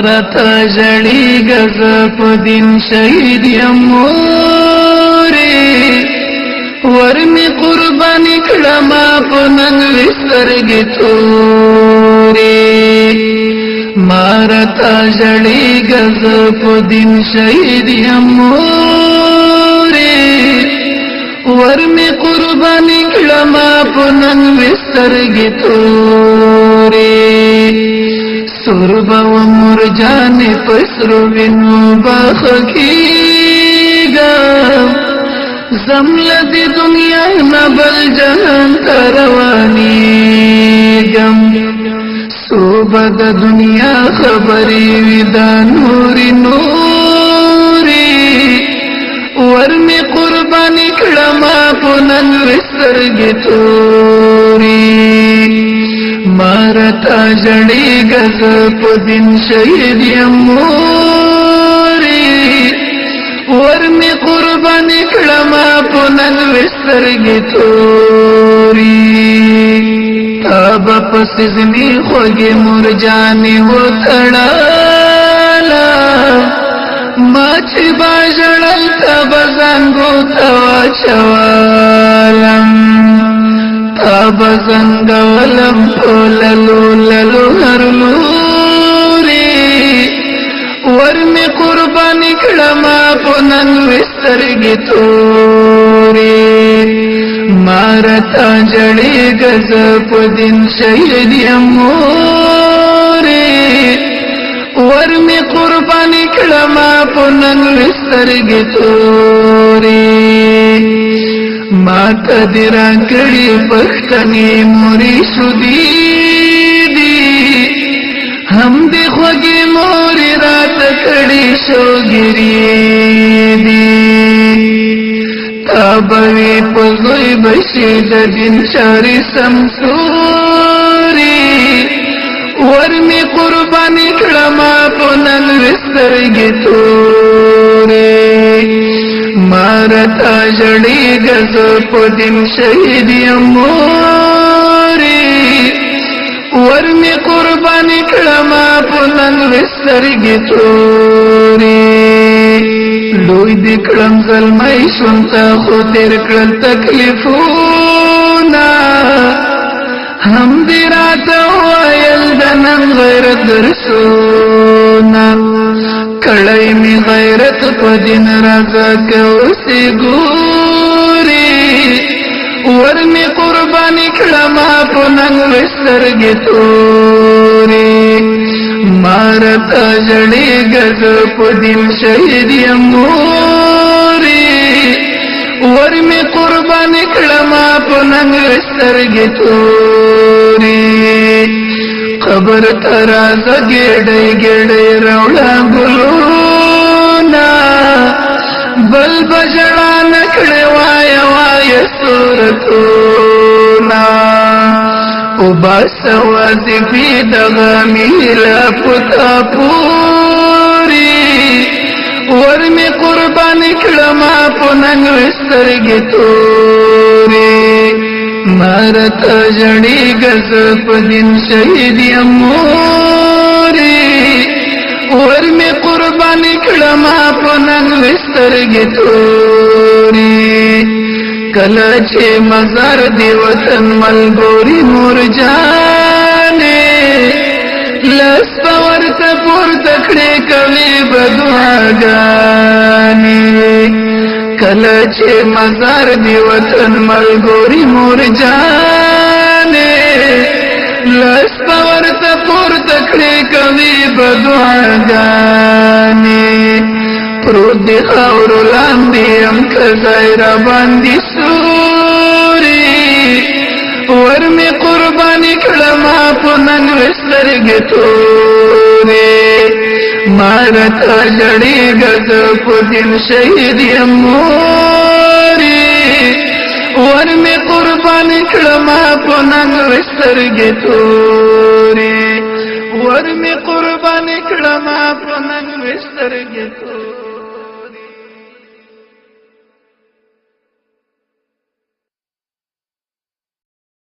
مارتا جړی غز په دین شهید یموري ورمی قربانی کړما په نن وسترګې توري مارتا جړی غز په دین شهید یموري ورمی قربانی کړما په نن وسترګې توري سرب و مرجان پسرو وینو بخکیگا زمل دی دنیا نبل جهان تروانیگم صوبه د دنیا خبری ویدا نوری نوری ورمی قربانی کړما پنن وسترګې توري مارتا جړی غز په دین شهید یموري ورمی قربانی کړما پنن وسترګې توري تاب پسزنی خوږی مرجانی وتړالا ما چې باجړل تب زنګو توا چوالم تب زنګولم للو للو هرلوري ورمی قربانی کړما پنن وسترګې توري مارتا جړی غز په دین شهید یموري ورمی قربانی کړما پنن وسترګې توري ما تدرا کړي پښتني موري شودي دي هم دې خوږي موري رات کړي شوګري دي تابوي پزوي بشي د دین چاري سمسوري ورمی قربانی کړما پنن وسترګې توري مارتا جړی غز په دین شهید یموري ورمی قربانی کړما پنن وسترګې توري لوی دې کړم زلمۍ شونته خو تیر کړل تکلیفونه هم دې راته ویل د نن غیرت درسونه کړی می غیرت په دین رضا کوسي ګوري ورمی قربانی کړما پنن وسترګې توري مارتا جړی غز په دین شهید یموري ورمی قربانی کړما پنن وسترګې توري قبر تراز ګډې ګډې روړا ګلونا بل بجړا نکړې وای وای صورتونا او باسوازي په دغه میلا پتا پوری ورمی قربانی کړما پنن وسترګې توري مارتا جړی غز په دین شهید یموري ورمی قربانی کړما پنن وسترګې توري کله چې مزار دی وطن ملګری مرجانې لس ورته پورته کړې کوي بدعاګانې کله چې مزار دی وطن ملګری مرجانې لس ورته پورته کړې کوي بدعاګانې پروت دی خاور لاندې هم کځای را باندې سوري ورمی قربانی کړما پنن وسترګې توري مارتا جړی غز په دین شهید یموري ورمی قربانی کړما پنن وسترګې توري ورمی قربانی کړما پنن وسترګې توري